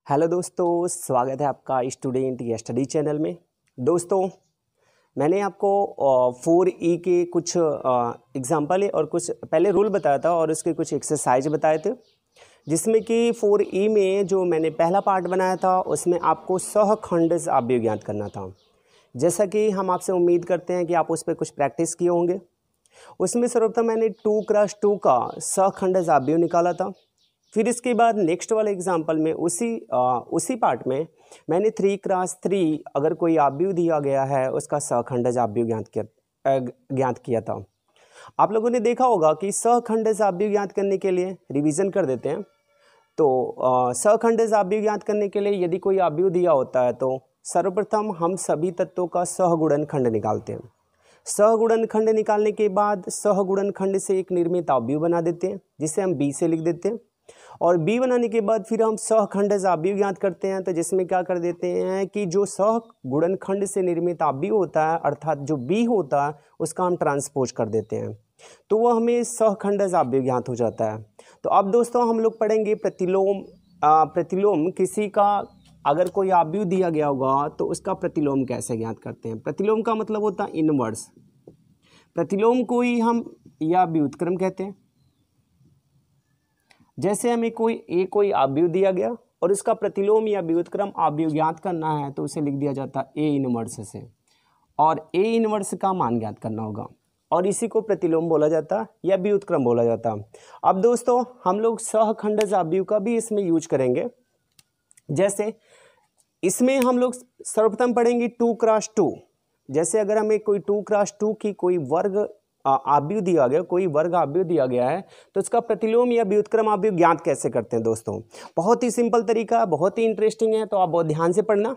Hello दोस्तों, स्वागत है आपका स्टूडेंट या स्टडी चैनल में। दोस्तों, मैंने आपको 4E के कुछ एग्जाम्पल और कुछ पहले रूल बताया था और उसके कुछ एक्सरसाइज बताए थे, जिसमें कि 4E में जो मैंने पहला पार्ट बनाया था उसमें आपको सहखंड आव्यूह ज्ञात करना था। जैसा कि हम आपसे उम्मीद करते हैं कि आप उस पर कुछ प्रैक्टिस किए होंगे। उसमें सर्वप्रथम मैंने 2x2 का सहखंड आव्यूह निकाला था। फिर इसके बाद नेक्स्ट वाले एग्जाम्पल में उसी पार्ट में मैंने 3x3 अगर कोई आव्यूह दिया गया है उसका सहखंड आव्यूह ज्ञात किया था। आप लोगों ने देखा होगा कि सहखंड आव्यूह ज्ञात करने के लिए रिवीजन कर देते हैं। तो सहखंड आव्यूह ज्ञात करने के लिए यदि कोई आव्यूह दिया होता है तो सर्वप्रथम हम सभी तत्वों का सहगुणनखंड निकालते हैं। सहगुणनखंड निकालने के बाद सहगुणनखंड से एक निर्मित आव्यूह बना देते हैं, जिसे हम B से लिख देते हैं। और B बनाने के बाद फिर हम सहखंड आव्यूह ज्ञात करते हैं। तो जिसमें क्या कर देते हैं कि जो सहगुणनखंड से निर्मित आव्यूह होता है, अर्थात जो B होता है, उसका हम ट्रांसपोज कर देते हैं, तो वह हमें सहखंड आव्यूह ज्ञात हो जाता है। तो अब दोस्तों हम लोग पढ़ेंगे प्रतिलोम। प्रतिलोम किसी का अगर कोई आव्यूह दिया गया होगा तो उसका प्रतिलोम कैसे ज्ञात करते हैं। प्रतिलोम का मतलब होता है इनवर्स। प्रतिलोम को ही हम या व्युत्क्रम कहते हैं। जैसे हमें कोई आव्यूह दिया गया और इसका प्रतिलोम या व्युत्क्रम आव्यूह ज्ञात करना है तो उसे लिख दिया जाता है ए इनवर्स से, और ए इनवर्स का मान ज्ञात करना होगा और इसी को प्रतिलोम बोला जाता है या व्युत्क्रम बोला जाता है। अब दोस्तों हम लोग सहखंड आव्यूह का भी इसमें यूज करेंगे। जैसे इसमें हम लोग सर्वप्रथम पढ़ेंगे 2x2। जैसे अगर हमें कोई 2x2 की कोई वर्ग आव्यूह दिया गया, कोई वर्ग आव्यूह दिया गया है, तो इसका प्रतिलोम या व्युत्क्रम आव्यूह ज्ञात कैसे करते हैं। दोस्तों बहुत ही सिंपल तरीका है, बहुत ही इंटरेस्टिंग है, तो आप बहुत ध्यान से पढ़ना।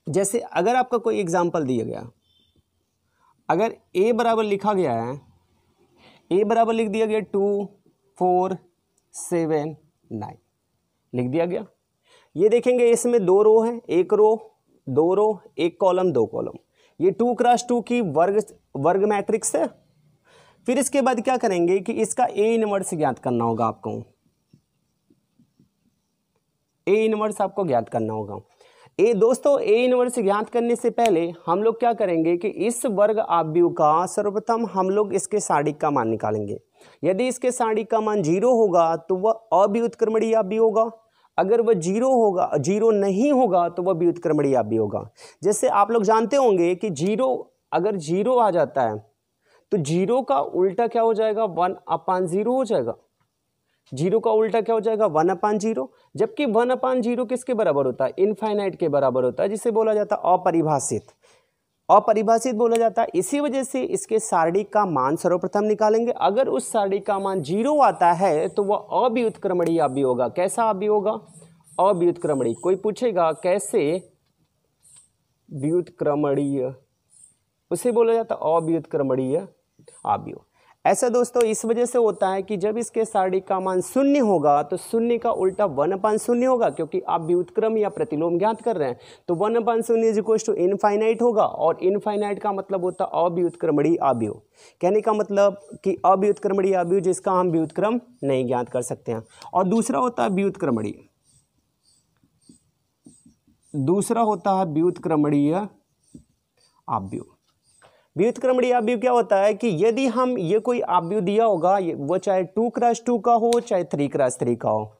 जैसे अगर आपका कोई एग्जाम्पल दिया गया, अगर a बराबर लिखा गया है, a बराबर लिख दिया गया 2 4 7 9 लिख दिया गया। ये देखेंगे इसमें 2 रो है, 1 रो 2 रो 1 कॉलम 2 कॉलम। ये 2x2 की वर्ग मैट्रिक्स है। फिर इसके बाद क्या करेंगे कि इसका ए इनवर्स ज्ञात करना होगा आपको। ए इनवर्स आपको ज्ञात करना होगा। दोस्तों ए इनवर्स ज्ञात करने से पहले हम लोग क्या करेंगे कि इस वर्ग आव्यूह का सर्वप्रथम हम लोग इसके सारणिक का मान निकालेंगे। यदि इसके सारणिक का मान 0 होगा तो वह अव्युत्क्रमणीय आव्यूह होगा। अगर वह 0 नहीं होगा तो वह व्युत्क्रमणीय आव्यूह होगा। जैसे आप लोग जानते होंगे कि अगर 0 आ जाता है तो 0 का उल्टा क्या हो जाएगा, 1/0 हो जाएगा। 0 का उल्टा क्या हो जाएगा, 1/0। जबकि 1/0 किसके बराबर होता है, इनफाइनाइट के बराबर होता है, जिसे बोला जाता है अपरिभाषित। अपरिभाषित बोला जाता है। इसी वजह से इसके सारणिक का मान सर्वप्रथम निकालेंगे। अगर उस सारणिक का मान 0 आता है तो वह अव्युत्क्रमणीय आव्यूह होगा। कैसा आव्यूह होगा, अव्युत्क्रमणीय। कोई पूछेगा कैसे व्युत्क्रमणीय, उसे बोला जाता है अव्युत्क्रमणीय आव्यूह। ऐसा दोस्तों इस वजह से होता है कि जब इसके सारणिक का मान 0 होगा तो 0 का उल्टा 1/0 होगा, क्योंकि आप व्युत्क्रम या प्रतिलोम ज्ञात कर रहे हैं। तो 1/0 = इनफाइनाइट होगा, और इनफाइनाइट का मतलब होता है अव्युत्क्रमणीय आव्यूह। कहने का मतलब कि अव्युत्क्रमणीय आव्यूह जिसका हम व्युत्क्रम नहीं ज्ञात कर सकते हैं। और दूसरा होता है व्युत्क्रमणीय। दूसरा होता है व्युत्क्रमणीय आव्यूह। व्युत्क्रमणीय आव्यूह क्या होता है कि यदि हम ये कोई आव्यूह दिया होगा, वो चाहे 2x2 का हो चाहे 3x3 का हो,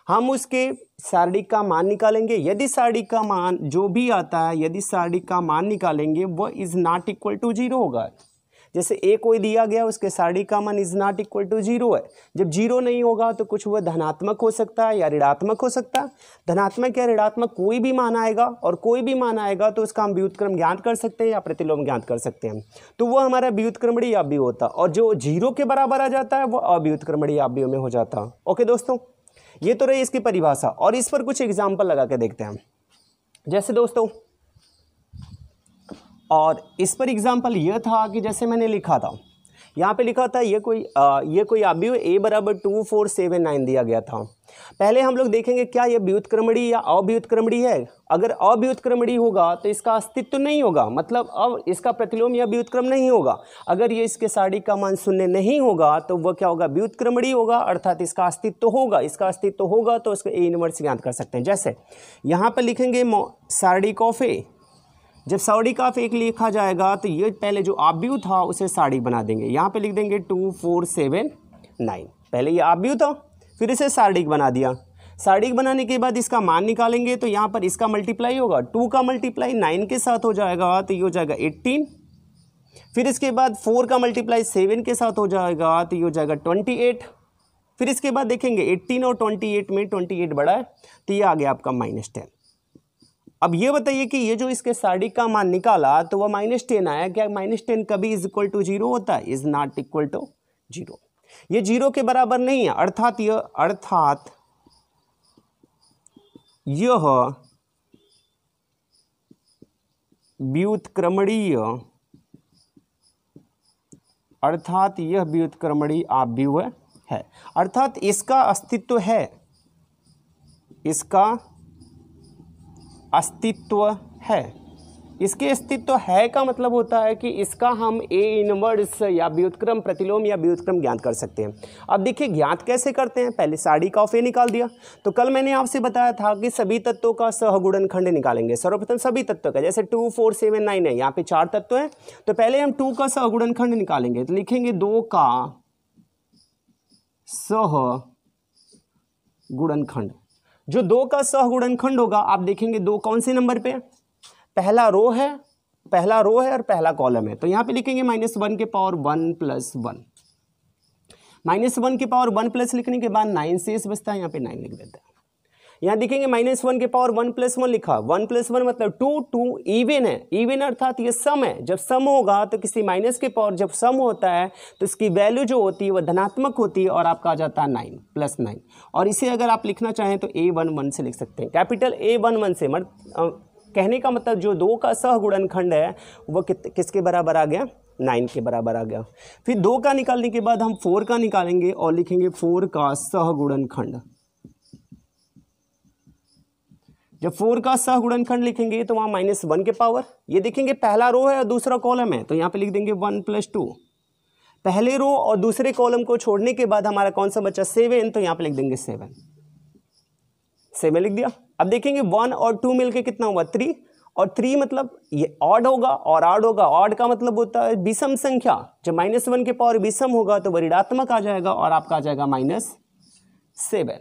हम उसके सारणिक का मान निकालेंगे। यदि सारणिक का मान जो भी आता है, यदि सारणिक का मान निकालेंगे वो इज नॉट इक्वल टू 0 होगा। जैसे a कोई दिया गया, उसके सारणिक का मान इज नॉट इक्वल टू 0 है। जब 0 नहीं होगा तो कुछ वह धनात्मक हो सकता है या ऋणात्मक हो सकता है। धनात्मक या ऋणात्मक कोई भी मान आएगा, और कोई भी मान आएगा तो उसका हम व्युत्क्रम ज्ञात कर सकते हैं या प्रतिलोम ज्ञात कर सकते हैं। तो वह हमारा व्युत्क्रमणीय आव्यूह होता है, और जो 0 के बराबर आ जाता है वह अव्युत्क्रमणीय आव्यूह में हो जाता है। ओके दोस्तों, ये तो रही इसकी परिभाषा, और इस पर कुछ एग्जाम्पल लगा के देखते हैं। जैसे दोस्तों, और इस पर एग्जाम्पल यह था कि जैसे मैंने लिखा था यहाँ पे लिखा था ये कोई अवयव a बराबर 2 4 7 9 दिया गया था। पहले हम लोग देखेंगे क्या ये व्युत्क्रमणीय या अव्युत्क्रमणीय है। अगर अव्युत्क्रमणीय होगा तो इसका अस्तित्व नहीं होगा, मतलब अब इसका प्रतिलोम या व्युत्क्रम नहीं होगा। अगर ये इसके सारणिक का मान 0 नहीं होगा तो वह क्या होगा, व्युत्क्रमणीय होगा, अर्थात इसका अस्तित्व होगा। इसका अस्तित्व होगा तो उसको ए इनवर्स ज्ञात कर सकते हैं। जैसे यहाँ पर लिखेंगे सारणिक ऑफ ए। जब सारणिक ऑफ ए लिखा जाएगा तो ये पहले जो अवयव था उसे सारणिक बना देंगे। यहाँ पे लिख देंगे 2 4 7 9। पहले ये अवयव था, फिर इसे सारणिक बना दिया। सारणिक बनाने के बाद इसका मान निकालेंगे तो यहाँ पर इसका मल्टीप्लाई होगा, 2 का मल्टीप्लाई 9 के साथ हो जाएगा तो ये हो जाएगा 18। फिर इसके बाद 4 का मल्टीप्लाई 7 के साथ हो जाएगा तो ये हो जाएगा 28। फिर इसके बाद देखेंगे 18 और 28 में 28 बड़ा है तो ये आ गया आपका -10। अब ये बताइए कि ये जो इसके सारणिक का मान निकाला तो वह -10 आया। क्या -10 कभी इज इक्वल टू 0 होता है? Is not equal to 0। ये 0 के बराबर नहीं है, अर्थात यह व्युत्क्रमणीय अवयव है, अर्थात इसका अस्तित्व है, इसका अस्तित्व है। इसके अस्तित्व है का मतलब होता है कि इसका हम ए इनवर्स या व्युत्क्रम प्रतिलोम या व्युत्क्रम ज्ञात कर सकते हैं। अब देखिए ज्ञात कैसे करते हैं। पहले सारणिक ऑफ ए निकाल दिया। तो कल मैंने आपसे बताया था कि सभी तत्वों का सहगुणनखंड निकालेंगे। सर्वप्रथम सभी तत्वों का, जैसे 2 4 7 9 है, यहाँ पे 4 तत्व हैं तो पहले हम 2 का सहगुणनखंड निकालेंगे। तो लिखेंगे 2 का सहगुणनखंड। जो 2 का सहगुणनखंड होगा आप देखेंगे 2 कौन से नंबर पे, पहला रो है और पहला कॉलम है। तो यहाँ पे लिखेंगे -1 के पावर 1 + 1। -1 के पावर 1 प्लस लिखने के बाद 9 शेष बचता है, यहाँ पे 9 लिख देते हैं। यहाँ देखेंगे -1 के पावर 1 + 1 लिखा, 1 + 1 मतलब 2 इवन है। इवन अर्थात ये सम है। जब सम होगा तो किसी माइनस के पावर जब सम होता है तो इसकी वैल्यू जो होती है वह धनात्मक होती है और आपका आ जाता है 9 + 9। और इसे अगर आप लिखना चाहें तो A11 से लिख सकते हैं, कैपिटल A11 से। कहने का मतलब जो 2 का सहगुणनखंड है वह किसके बराबर आ गया, 9 के बराबर आ गया। फिर 2 का निकालने के बाद हम 4 का निकालेंगे और लिखेंगे 4 का सहगुणनखंड। जब 4 का सहगुणनखंड लिखेंगे तो वहाँ -1 के पावर, ये देखेंगे पहला रो है और दूसरा कॉलम है तो यहाँ पे लिख देंगे 1 + 2। पहले रो और दूसरे कॉलम को छोड़ने के बाद हमारा कौन सा बचा, 7, तो यहाँ पे लिख देंगे 7 लिख दिया। अब देखेंगे 1 और 2 मिलके कितना हुआ, 3, और 3 मतलब ये ऑड होगा और ऑड होगा। ऑड का मतलब होता है विषम संख्या। जब -1 के पावर विषम होगा तो वह ऋणात्मक आ जाएगा और आपका आ जाएगा -7।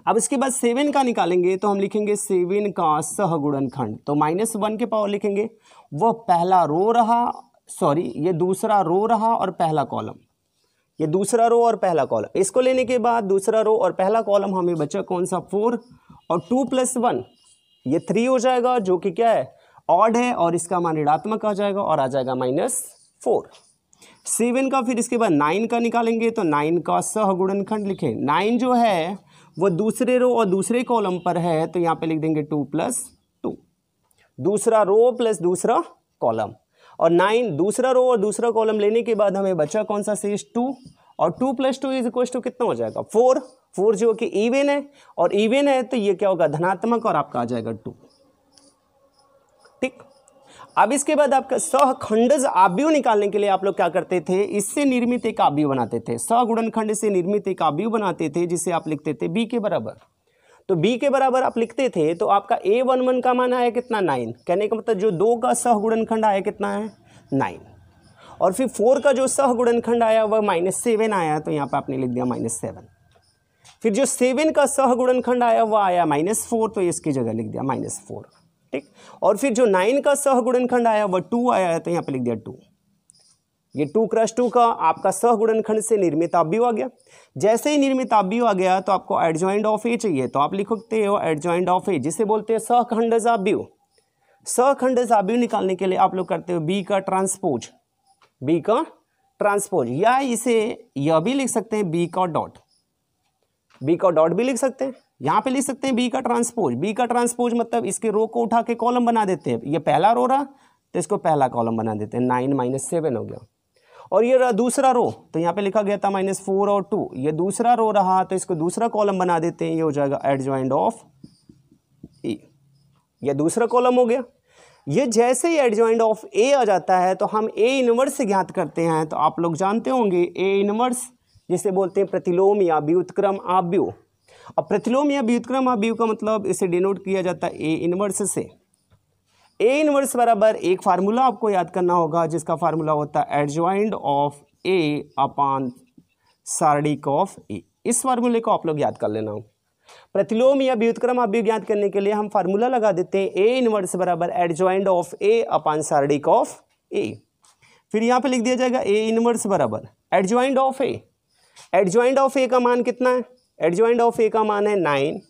अब इसके बाद 7 का निकालेंगे तो हम लिखेंगे 7 का सहगुणनखंड। तो -1 के पावर लिखेंगे, वह पहला रो रहा, ये दूसरा रो रहा और पहला कॉलम, ये दूसरा रो और पहला कॉलम। इसको लेने के बाद दूसरा रो और पहला कॉलम हमें बचा कौन सा, 4, और 2 + 1 ये 3 हो जाएगा जो कि क्या है, ऑड है, और इसका मान ऋणात्मक आ जाएगा और आ जाएगा -4। 7 का फिर इसके बाद 9 का निकालेंगे तो 9 का सहगुणनखंड लिखें। 9 जो है वो दूसरे रो और दूसरे कॉलम पर है तो यहाँ पे लिख देंगे 2 + 2, दूसरा रो प्लस दूसरा कॉलम। और 9 दूसरा रो और दूसरा कॉलम लेने के बाद हमें बचा कौन सा शेष, 2, और 2 + 2 = कितना हो जाएगा, 4 जो कि इवन है, और इवन है तो ये क्या होगा, धनात्मक, और आपका आ जाएगा 2। ठीक। अब इसके बाद आपका सहखंडज अवयव निकालने के लिए आप लोग क्या करते थे, इससे निर्मित एक अवयव बनाते थे। सहगुणनखंड से निर्मित एक अवयव बनाते थे जिसे आप लिखते थे b के बराबर। तो b के बराबर आप लिखते थे तो आपका A11 का मान आया कितना, 9। कहने का मतलब जो 2 का सहगुणनखंड आया कितना है, 9। और फिर 4 का जो सहगुणनखंड आया वह -7 आया तो यहाँ पर आपने लिख दिया -7। फिर जो 7 का सहगुणनखंड आया वह आया -4 तो इसकी जगह लिख दिया -4। ठीक। और फिर जो 9 का सहगुणनखंड आया वह 2 आया है तो यहाँ पे लिख दिया 2। ये 2 × 2 का आपका सहगुणनखंड से निर्मित अवयव आ गया। जैसे ही निर्मित अवयव आ गया तो आपको एडजॉइंट ऑफ ए चाहिए, तो आप लिखते हो एडजॉइंट ऑफ ए, जिसे बोलते हैं सहखंडज अवयव। सहखंडज अवयव निकालने के लिए आप लोग करते हो b का ट्रांसपोज, या इसे यह भी लिख सकते हैं b का डॉट भी लिख सकते हैं। यहाँ पे लिख सकते हैं b का ट्रांसपोज मतलब इसके रो को उठा के कॉलम बना देते हैं। ये पहला रो रहा तो इसको पहला कॉलम बना देते हैं, 9 - 7 हो गया। और ये रहा दूसरा रो, तो यहाँ पे लिखा गया था -4 और 2, ये दूसरा रो रहा, तो इसको दूसरा कॉलम बना देते हैं, ये हो जाएगा एडजॉइंट ऑफ ए, ये दूसरा कॉलम हो गया। ये जैसे ही एडजॉइंट ऑफ ए आ जाता है तो हम ए इनवर्स से ज्ञात करते हैं। तो आप लोग जानते होंगे ए इनवर्स जिसे बोलते हैं प्रतिलोम या व्युत्क्रम आव्यूह। अब प्रतिलोम या व्युत्क्रम आव्यूह का मतलब इसे डिनोट किया जाता है ए इनवर्स से। ए इनवर्स बराबर एक फार्मूला आपको याद करना होगा जिसका फार्मूला होता है एडजॉइंट ऑफ ए अपॉन सार्डिक ऑफ ए। इस फार्मूले को आप लोग याद कर लेना। प्रतिलोम या व्युत्क्रम आव्यूह ज्ञात करने के लिए हम फार्मूला लगा देते हैं ए इनवर्स बराबर एडजॉइंट ऑफ ए अपॉन सार्डिक ऑफ ए। फिर यहाँ पे लिख दिया जाएगा ए इनवर्स बराबर adjoint of A. Adjoint of A का मान कितना है? एडजॉइंट ऑफ ए का मान है 9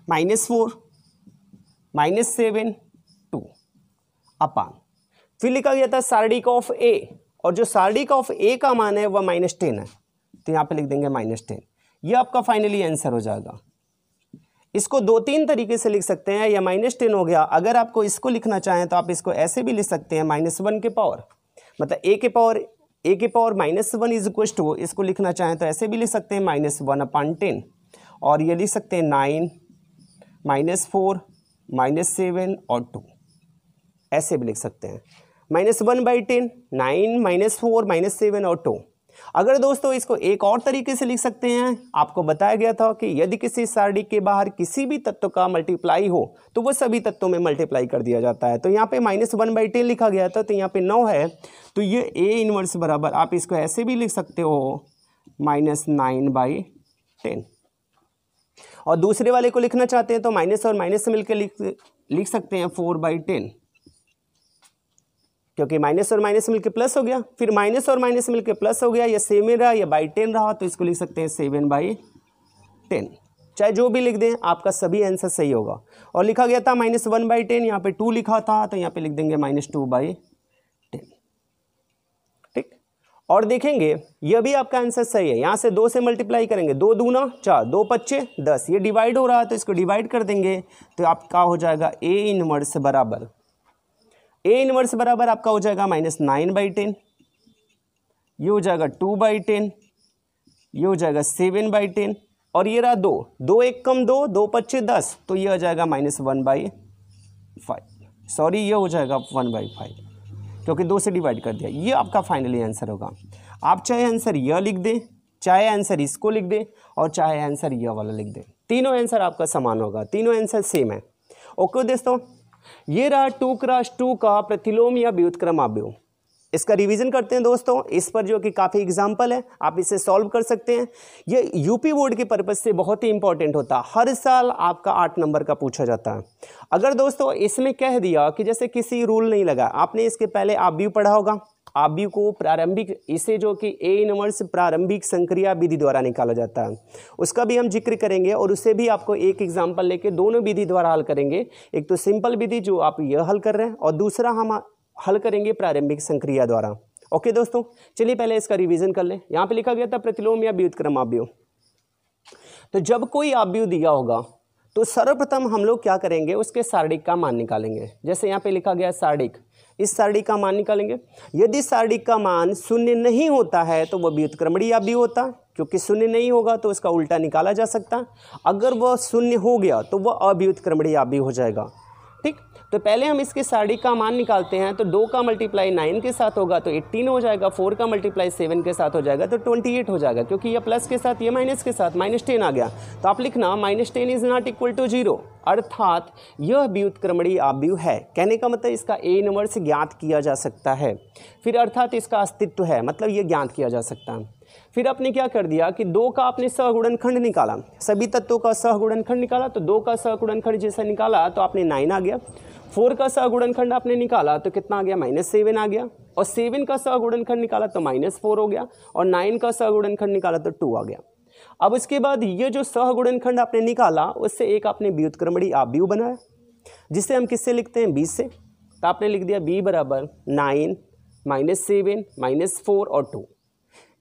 -4 -7 2 अपान, फिर लिखा गया था सार्डिक ऑफ ए, और जो सार्डिक ऑफ ए का मान है वह -10 है, तो यहाँ पे लिख देंगे -10। ये आपका फाइनली आंसर हो जाएगा। इसको 2-3 तरीके से लिख सकते हैं, या -10 हो गया। अगर आपको इसको लिखना चाहें तो आप इसको ऐसे भी लिख सकते हैं -1 के पावर, मतलब a के पावर -1 इज इक्वल टू, इसको लिखना चाहें तो ऐसे भी लिख सकते हैं -1/10, और ये लिख सकते हैं 9 -4 -7 और 2, ऐसे भी लिख सकते हैं -1/10 9 -4 -7 और 2। अगर दोस्तों इसको एक और तरीके से लिख सकते हैं, आपको बताया गया था कि यदि किसी सारणी के बाहर किसी भी तत्व का मल्टीप्लाई हो तो वो सभी तत्वों में मल्टीप्लाई कर दिया जाता है। तो यहाँ पे -1/10 लिखा गया था, तो यहाँ पे 9 है, तो ये ए इनवर्स बराबर आप इसको ऐसे भी लिख सकते हो -9/10। और दूसरे वाले को लिखना चाहते हैं तो माइनस और माइनस से मिलकर लिख सकते हैं 4/10, क्योंकि माइनस और माइनस मिलकर प्लस हो गया। फिर माइनस और माइनस मिलकर प्लस हो गया, या सेम ही रहा या /10 रहा, तो इसको लिख सकते हैं 7/10। चाहे जो भी लिख दें, आपका सभी आंसर सही होगा। और लिखा गया था -1/10, यहाँ पे 2 लिखा था, तो यहाँ पे लिख देंगे -2/10। ठीक, और देखेंगे यह भी आपका आंसर सही है। यहाँ से 2 से मल्टीप्लाई करेंगे, 2 दूना 4, 2 पच्चे 10, ये डिवाइड हो रहा है तो इसको डिवाइड कर देंगे, तो आपका हो जाएगा ए इनवर्स बराबर, ए इनवर्स बराबर आपका हो जाएगा -9/10, ये हो जाएगा 2/10, ये हो जाएगा 7/10, और ये रहा 2, 2 एक कम 2, 2 पच्चे 10, तो ये हो जाएगा -1/5, सॉरी ये हो जाएगा 1/5, क्योंकि 2 से डिवाइड कर दिया। ये आपका फाइनली आंसर होगा। आप चाहे आंसर यह लिख दें, चाहे आंसर इसको लिख दें, और चाहे आंसर यह वाला लिख दें, तीनों आंसर आपका समान होगा, तीनों आंसर सेम है। ओके दोस्तों, ये रहा 2x2 का प्रतिलोम या व्युत्क्रम आव्यूह। इसका रिवीजन करते हैं दोस्तों, इस पर जो कि काफ़ी एग्जाम्पल है, आप इसे सॉल्व कर सकते हैं। ये यूपी बोर्ड के पर्पज से बहुत ही इंपॉर्टेंट होता है, हर साल आपका 8 नंबर का पूछा जाता है। अगर दोस्तों इसमें कह दिया कि जैसे किसी रूल नहीं लगा, आपने इसके पहले आव्यूह पढ़ा होगा, आव्यूह को प्रारंभिक, इसे जो कि ए इनवर्स प्रारंभिक संक्रिया विधि द्वारा निकाला जाता है, उसका भी हम जिक्र करेंगे, और उससे भी आपको एक एग्जाम्पल लेके दोनों विधि द्वारा हल करेंगे। एक तो सिंपल विधि जो आप यह हल कर रहे हैं, और दूसरा हम हल करेंगे प्रारंभिक संक्रिया द्वारा। ओके दोस्तों, चलिए पहले इसका रिवीजन कर लें। यहाँ पे लिखा गया था प्रतिलोम या व्युत्क्रम आव्यूह। तो जब कोई आव्यूह दिया होगा तो सर्वप्रथम हम लोग क्या करेंगे, उसके सार्डिक का मान निकालेंगे। जैसे यहाँ पे लिखा गया सार्डिक, इस सार्डिक का मान निकालेंगे। यदि सार्डिक का मान 0 नहीं होता है तो वह व्युत्क्रमणीय आव्यूह होता है, क्योंकि 0 नहीं होगा तो उसका उल्टा निकाला जा सकता है। अगर वह 0 हो गया तो वह अव्युत्क्रमणीय आव्यूह हो जाएगा। ठीक, तो पहले हम इसके सार्डिक का मान निकालते हैं। तो 2 का मल्टीप्लाई 9 के साथ होगा तो 18 हो जाएगा, 4 का मल्टीप्लाई 7 के साथ हो जाएगा तो 28 हो जाएगा, क्योंकि ये प्लस के साथ ये माइनस के साथ -10 आ गया। तो आप लिखना -10 इज नॉट इक्वल टू 0, अर्थात यह व्युत्क्रमणीय आव्यूह है। कहने का मतलब इसका ए इनवर्स ज्ञात किया जा सकता है। फिर अर्थात इसका अस्तित्व है, मतलब ये ज्ञात किया जा सकता है। फिर आपने क्या कर दिया कि 2 का आपने सहगुणनखंड निकाला, सभी तत्वों का सहगुणनखंड निकाला। तो 2 का सहगुणनखंड जैसा निकाला तो आपने 9 आ गया। 4 का सहगुणनखंड आपने निकाला तो कितना आ गया, -7 आ गया। और 7 का सहगुणनखंड निकाला तो -4 हो गया। और 9 का सहगुणनखंड निकाला तो 2 आ गया। अब उसके बाद ये जो सहगुणनखंड आपने निकाला उससे एक आपने व्युत्क्रमणीय आव्यूह बनाया, जिसे हम किससे लिखते हैं, 20 से। तो आपने लिख दिया b बराबर 9 -7 -4 और 2।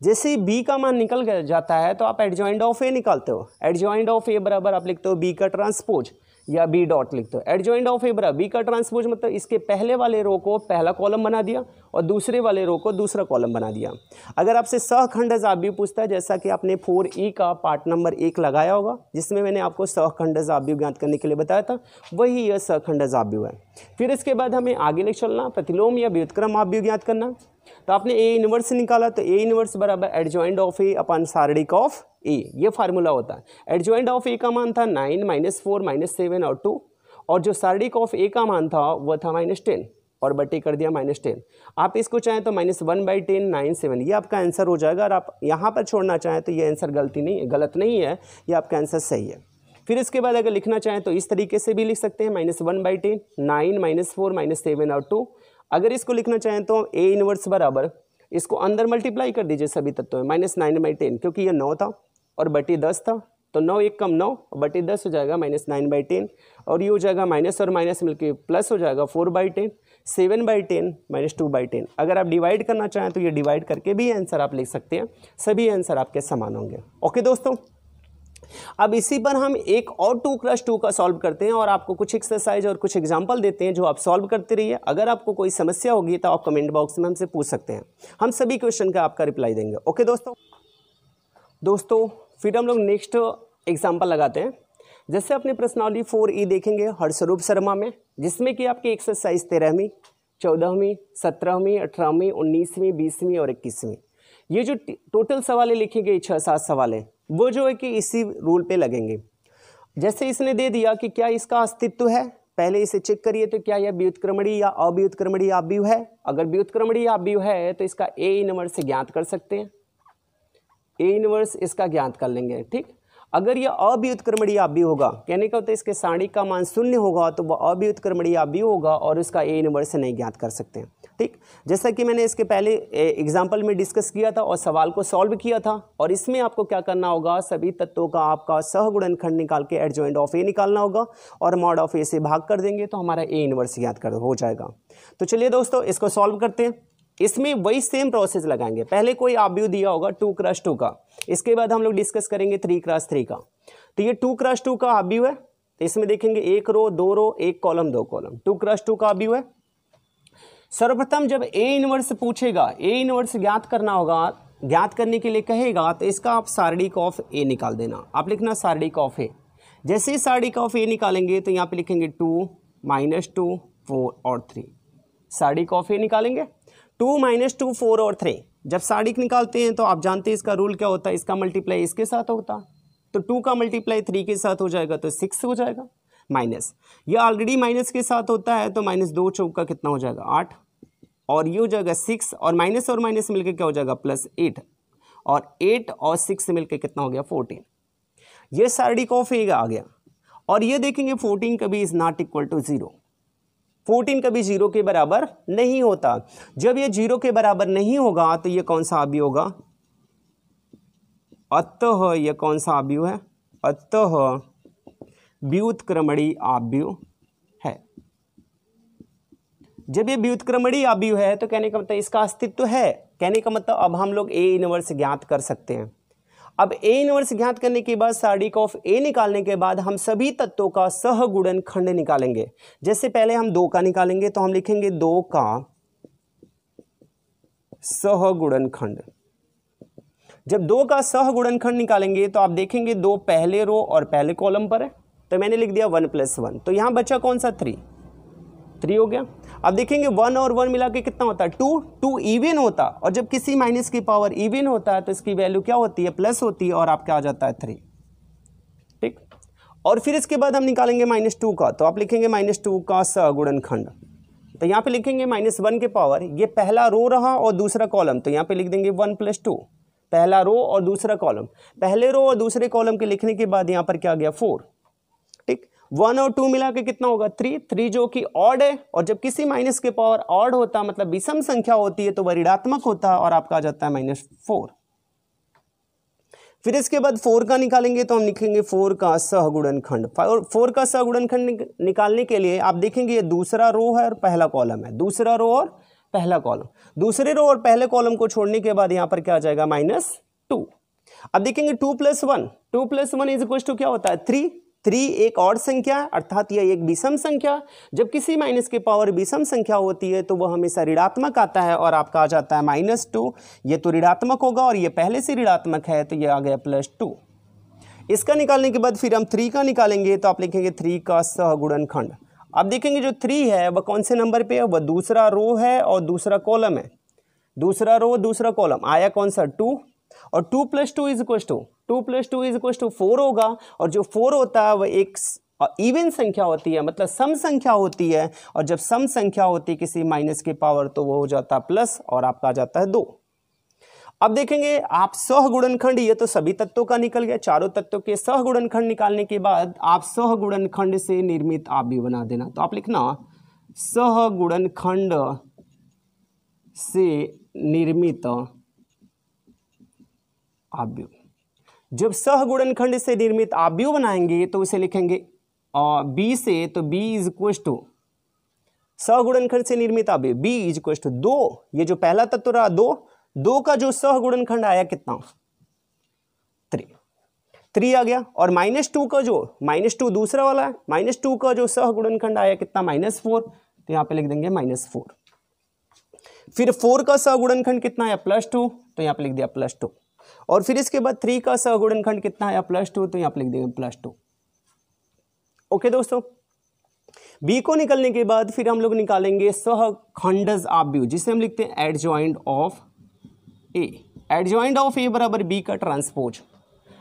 जैसे ही b का मान निकल जाता है तो आप एडजॉइंट ऑफ ए निकालते हो। एडजॉइंट ऑफ ए बराबर आप लिखते हो b का ट्रांसपोज। या बी डॉट लिखते हो। एडजॉइंट ऑफ ए बराबर बी का ट्रांसपोज मतलब इसके पहले वाले रो को पहला कॉलम बना दिया और दूसरे वाले रो को दूसरा कॉलम बना दिया। अगर आपसे सहखंडज आव्यूह पूछता है, जैसा कि आपने 4E का पार्ट नंबर 1 लगाया होगा जिसमें मैंने आपको सहखंडज आव्यूह ज्ञात करने के लिए बताया था, वही यह सहखंडज आव्यूह है। फिर इसके बाद हमें आगे लेके चलना, प्रतिलोम या व्युत्क्रम आव्यूह ज्ञात करना। तो आपने ए इनवर्स निकाला, तो ए इनवर्स बराबर एडजॉइंट ऑफ ए अपन सारणिक ऑफ ए, ये फार्मूला होता है। एडजॉइंट ऑफ ए का मान था 9 -4 -7 और 2, और जो सारणिक ऑफ ए का मान था वह था -10 और बटे कर दिया -10। आप इसको चाहें तो -1/10 9 7, ये आपका आंसर हो जाएगा। और आप यहाँ पर छोड़ना चाहें तो ये आंसर गलत नहीं है, ये आपका आंसर सही है। फिर इसके बाद अगर लिखना चाहें तो इस तरीके से भी लिख सकते हैं, -1/10 9 -4 -7 और 2। अगर इसको लिखना चाहें तो ए इनवर्स बराबर इसको अंदर मल्टीप्लाई कर दीजिए सभी तत्वों में, -9/10, क्योंकि ये 9 था और बटे 10 था, तो 9 1 कम 9 बटे 10 हो जाएगा -9/10, और ये हो जाएगा माइनस और माइनस मिलके प्लस हो जाएगा 4/10, 7/10 -2/10। अगर आप डिवाइड करना चाहें तो ये डिवाइड करके भी आंसर आप लिख सकते हैं, सभी आंसर आपके समान होंगे। ओके दोस्तों, अब इसी पर हम एक और 2x2 का सॉल्व करते हैं और आपको कुछ एक्सरसाइज और कुछ एग्जांपल देते हैं जो आप सॉल्व करते रहिए। अगर आपको कोई समस्या होगी तो आप कमेंट बॉक्स में हमसे पूछ सकते हैं, हम सभी क्वेश्चन का आपका रिप्लाई देंगे। ओके दोस्तों फिर हम लोग नेक्स्ट एग्जांपल लगाते हैं। जैसे अपने प्रश्नावली 4E देखेंगे हर्षरूप शर्मा में, जिसमें कि आपकी एक्सरसाइज 13वीं 14वीं 17वीं 18वीं 19वीं 20वीं और 21वीं, ये जो टोटल सवाल लिखे गए 6-7 सवाल हैं, वो जो है कि इसी रूल पे लगेंगे। जैसे इसने दे दिया कि क्या इसका अस्तित्व है, पहले इसे चेक करिए तो क्या यह व्युत्क्रमणीय या अव्युत्क्रमणीय आव्यूह है। अगर व्युत्क्रमणीय आव्यूह है तो इसका ए इनवर्स से ज्ञात कर सकते हैं, ए इनवर्स इसका ज्ञात कर लेंगे। ठीक, अगर यह अव्युत्क्रमणीय आव्यूह होगा, कहने का होता है इसके सारणिक का मान 0 होगा तो वह अव्युत्क्रमणीय आव्यूह होगा और इसका ए इनवर्स से नहीं ज्ञात कर सकते हैं। ठीक, जैसा कि मैंने इसके पहले एग्जाम्पल में डिस्कस किया था और सवाल को सॉल्व किया था, और इसमें आपको क्या करना होगा, सभी तत्वों का आपका सहगुणनखंड निकाल के एडजॉइंट ऑफ ए निकालना होगा और मॉड ऑफ ए से भाग कर देंगे तो हमारा ए इनवर्स ज्ञात हो जाएगा। तो चलिए दोस्तों इसको सॉल्व करते हैं। इसमें वही सेम प्रोसेस लगाएंगे, पहले कोई आव्यूह दिया होगा 2x2 का, इसके बाद हम लोग डिस्कस करेंगे 3x3 का। तो ये 2x2 का आव्यूह है, तो इसमें देखेंगे 1 रो 2 रो 1 कॉलम 2 कॉलम, 2x2 का आव्यूह है। सर्वप्रथम जब ए इनवर्स पूछेगा, ए इनवर्स ज्ञात करना होगा, ज्ञात करने के लिए कहेगा तो इसका आप सारणिक ऑफ ए निकाल देना। आप लिखना सारणिक ऑफ ए, जैसे ही सारणिक ऑफ ए निकालेंगे तो यहाँ पे लिखेंगे 2 -2 4 और 3, सारणिक ऑफ ए निकालेंगे 2 -2 4 और 3। जब सारणिक निकालते हैं तो आप जानते हैं इसका रूल क्या होता है, इसका मल्टीप्लाई इसके साथ होता, तो 2 का मल्टीप्लाई 3 के साथ हो जाएगा तो 6 हो जाएगा, माइनस ये ऑलरेडी माइनस के साथ होता है तो -2 चौका कितना हो जाएगा 8, और ये हो जाएगा 6, और माइनस मिलकर क्या हो जाएगा +8, और 8 और 6 मिलकर कितना हो गया 14। ये सारणिक ऑफ ए आ गया। और ये देखेंगे 14 कभी इज नॉट इक्वल टू 0, 14 कभी 0 के बराबर नहीं होता। जब ये 0 के बराबर नहीं होगा तो ये कौन सा आव्यूह होगा, अतः यह कौन सा आव्यूह है, अतः व्युत्क्रमणीय आव्यूह है। जब ये व्युत्क्रमणीय आव्यूह है तो कहने का मतलब इसका अस्तित्व है, कहने का मतलब अब हम लोग ए इनवर्स ज्ञात कर सकते हैं। अब ए इनवर्स ज्ञात करने के बाद सारणिक ऑफ ए निकालने के बाद हम सभी तत्वों का सहगुणनखंड निकालेंगे। जैसे पहले हम 2 का निकालेंगे तो हम लिखेंगे 2 का सहगुणनखंड। जब 2 का सहगुणनखंड निकालेंगे तो आप देखेंगे 2 पहले रो और पहले कॉलम पर है, तो मैंने लिख दिया 1 + 1, तो यहां बचा कौन सा 3 हो गया। अब देखेंगे 1 और 1 मिला के कितना होता है 2 इवन होता, और जब किसी माइनस की पावर इवन होता है तो इसकी वैल्यू क्या होती है प्लस होती है, और आपका आ जाता है 3। ठीक, और फिर इसके बाद हम निकालेंगे -2 का, तो आप लिखेंगे -2 का सहगुणनखंड। तो यहाँ पे लिखेंगे -1 के पावर, ये पहला रो रहा और दूसरा कॉलम, तो यहाँ पे लिख देंगे 1 + 2, पहला रो और दूसरा कॉलम, पहले रो और दूसरे कॉलम के लिखने के बाद यहाँ पर क्या आ गया 4। ठीक, 1 और 2 मिला के कितना होगा 3 जो कि ऑड है, और जब किसी माइनस के पावर ऑड होता मतलब विषम संख्या होती है तो वह ऋणात्मक होता है, और आपका आ जाता है -4। फिर इसके बाद 4 का निकालेंगे तो हम लिखेंगे 4 का सहगुणनखंड। 4 का सहगुणनखंड निकालने के लिए आप देखेंगे ये दूसरा रो है और पहला कॉलम है, दूसरा रो और पहला कॉलम, दूसरे रो और पहले कॉलम को छोड़ने के बाद यहाँ पर क्या आ जाएगा -2। अब देखेंगे 2 + 1 इज इक्वल टू क्या होता है 3, 3 एक और संख्या अर्थात यह एक विषम संख्या। जब किसी माइनस की पावर विषम संख्या होती है तो वह हमेशा ऋणात्मक आता है और आपका आ जाता है -2। ये तो ऋणात्मक होगा और ये पहले से ऋणात्मक है तो ये आ गया +2। इसका निकालने के बाद फिर हम 3 का निकालेंगे तो आप लिखेंगे 3 का सहगुणनखंड। अब देखेंगे जो 3 है वह कौन से नंबर पे है, वह दूसरा रो है और दूसरा कॉलम है। दूसरा रो दूसरा कॉलम आया कौन सा 2, और 2 + 2 = 4 होगा। और जो 4 होता है वह एक इवन संख्या होती है, मतलब सम संख्या होती है। और जब सम संख्या होती है किसी माइनस की पावर तो वो हो जाता है प्लस और आपका आ जाता है 2। अब देखेंगे आप सहगुणनखंड, ये तो सभी तत्वों का निकल गया, चारों तत्वों के सहगुणनखंड निकालने के बाद आप सहगुणनखंड से निर्मित आव्यूह बना देना। तो आप लिखना सहगुणनखंड से निर्मित आव्यूह। जब सहगुणनखंड से निर्मित आव्यूह बनाएंगे तो उसे लिखेंगे b से, तो b = सहगुणनखंड से निर्मित आव्यूह b = 2। ये जो पहला तत्व रहा 2 का जो सहगुणनखंड आया कितना 3 आ गया। और -2 का जो -2 दूसरा वाला है, -2 का जो सहगुणनखंड आया कितना -4, तो यहाँ पे लिख देंगे -4। फिर 4 का सहगुणनखंड कितना आया +2, तो यहाँ पे लिख दिया +2। और फिर इसके बाद 3 का सहगुणनखंड कितना आया +2, तो यहाँ पे लिख देंगे +2। ओके दोस्तों, b को निकलने के बाद फिर हम लोग निकालेंगे सहखंडज आव्यूह, जिसे हम लिखते हैं adjoint of a। Adjoint of a बराबर b का ट्रांसपोज।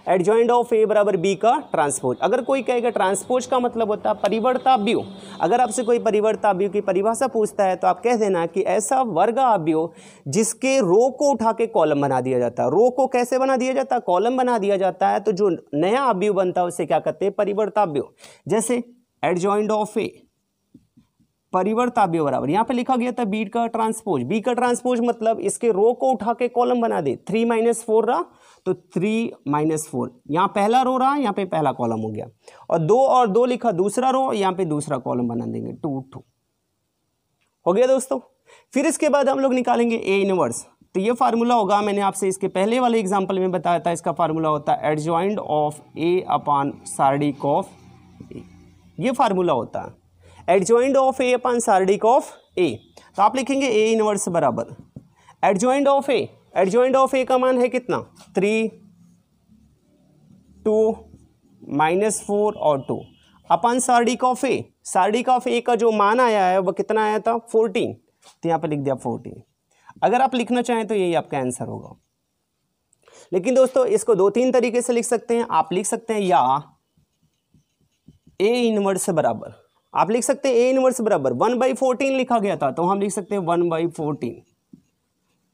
एडजॉइंट ऑफ a बराबर b का ट्रांसपोज। अगर कोई कहेगा ट्रांसपोज का मतलब होता है परिवर्ताव्यूह। अगर आपसे कोई परिवर्ताव्यूह की परिभाषा पूछता है तो आप कह देना कि ऐसा वर्ग आव्यूह जिसके रो को उठा के कॉलम बना दिया जाता है। रो को कैसे बना दिया जाता है, कॉलम बना दिया जाता है। तो जो नया आव्यूह बनता है उसे क्या कहते हैं, परिवर्ताव्यूह। जैसे एडजॉइंट ऑफ a परिवर्ताव्यूह बराबर, यहाँ पे लिखा गया था b का ट्रांसपोज। b का ट्रांसपोज मतलब इसके रो को उठा के कॉलम बना दे। 3 - 4 रहा तो 3 - 4, यहाँ पहला रो रहा, यहाँ पे पहला कॉलम हो गया। और 2 और 2 लिखा दूसरा रो, यहाँ पे दूसरा कॉलम बना देंगे 2 2। हो गया दोस्तों। फिर इसके बाद हम लोग निकालेंगे a इनवर्स। तो ये फार्मूला होगा, मैंने आपसे इसके पहले वाले एग्जाम्पल में बताया था, इसका फार्मूला होता है एडजॉइंट ऑफ a/सार्डिक ऑफ a। ये फार्मूला होता है एडजॉइंट ऑफ a/सार्डिक ऑफ a। तो आप लिखेंगे a इनवर्स बराबर adjoint of a। Adjoint of a का मान है कितना 3, 2, -4 और 2 अपन सार्डिक ऑफ a। सार्डिक ऑफ a का जो मान आया है वह कितना आया था 14, तो यहाँ पे लिख दिया 14। अगर आप लिखना चाहें तो यही आपका आंसर होगा। लेकिन दोस्तों इसको 2-3 तरीके से लिख सकते हैं। आप लिख सकते हैं या a इनवर्स बराबर, आप लिख सकते हैं a इनवर्स बराबर 1/14 लिखा गया था तो हम लिख सकते हैं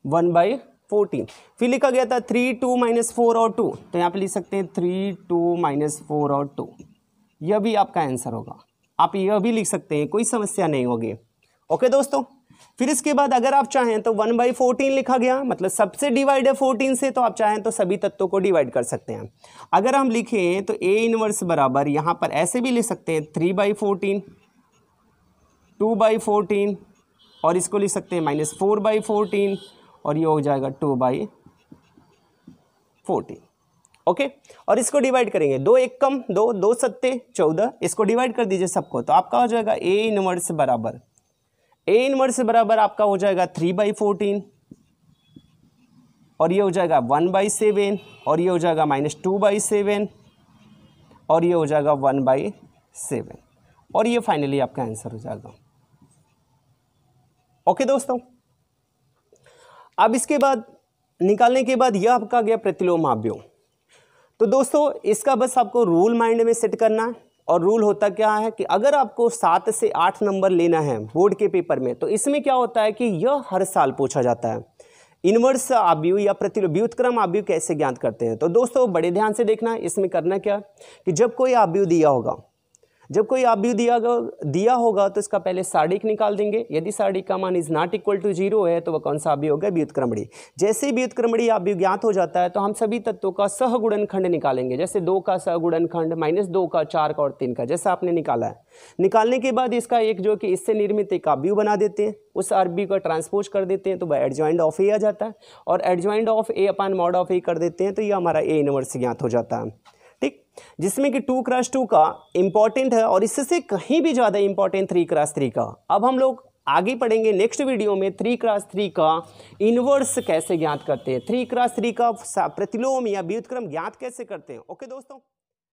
1/14। फिर लिखा गया था 3, 2 - 4 और 2, तो यहाँ पे लिख सकते हैं 3, 2 - 4 और 2। यह भी आपका आंसर होगा। आप यह भी लिख सकते हैं, कोई समस्या नहीं होगी। ओके दोस्तों, फिर इसके बाद अगर आप चाहें तो 1/14 लिखा गया, मतलब सबसे डिवाइड है 14 से, तो आप चाहें तो सभी तत्वों को डिवाइड कर सकते हैं। अगर हम लिखें तो a इनवर्स बराबर यहाँ पर ऐसे भी लिख सकते हैं 3/14, 2/14 और इसको लिख सकते हैं -4/14 और ये हो जाएगा 2/14। ओके, और इसको डिवाइड करेंगे 2 1 कम 2, 2 7 14, इसको डिवाइड कर दीजिए सबको, तो आपका हो जाएगा a इनवर्स बराबर आपका हो जाएगा 3/14 और ये हो जाएगा 1/7 और ये हो जाएगा -2/7 और ये हो जाएगा 1/7 और ये फाइनली आपका आंसर हो जाएगा। ओके दोस्तों, अब इसके बाद निकालने के बाद यह आपका गया प्रतिलोम आव्यूह। तो दोस्तों इसका बस आपको रूल माइंड में सेट करना है। और रूल होता क्या है कि अगर आपको 7 से 8 नंबर लेना है बोर्ड के पेपर में, तो इसमें क्या होता है कि यह हर साल पूछा जाता है। इनवर्स आव्यूह या प्रतिलोम व्युत्क्रम आव्यूह कैसे ज्ञात करते हैं। तो दोस्तों बड़े ध्यान से देखना है। इसमें करना क्या कि जब कोई आव्यूह दिया होगा तो इसका पहले सार्डिक निकाल देंगे। यदि सार्डिक का मान इज नॉट इक्वल टू 0 है तो वह कौन सा आव्यूह होगा, व्युत्क्रमणीय। जैसे ही व्युत्क्रमणीय आव्यूह ज्ञात हो जाता है तो हम सभी तत्वों का सहगुणनखंड निकालेंगे। जैसे 2 का सहगुणनखंड, -2 का, 4 का और 3 का, जैसा आपने निकाला है। निकालने के बाद इसका एक जो कि इससे निर्मित एक आव्यूह बना देते हैं, उस आव्यूह का ट्रांसपोज कर देते हैं तो वह एडजॉइंट ऑफ ए आ जाता है। और adjoint of a/mod of a कर देते हैं तो ये हमारा a इनवर्स ज्ञात हो जाता है। ठीक, जिसमें कि 2x2 का इंपॉर्टेंट है और इससे कहीं भी ज़्यादा इंपॉर्टेंट 3x3 का। अब हम लोग आगे पढ़ेंगे नेक्स्ट वीडियो में 3x3 का इनवर्स कैसे ज्ञात करते हैं, 3x3 का प्रतिलोम या व्युत्क्रम ज्ञात कैसे करते हैं। ओके दोस्तों।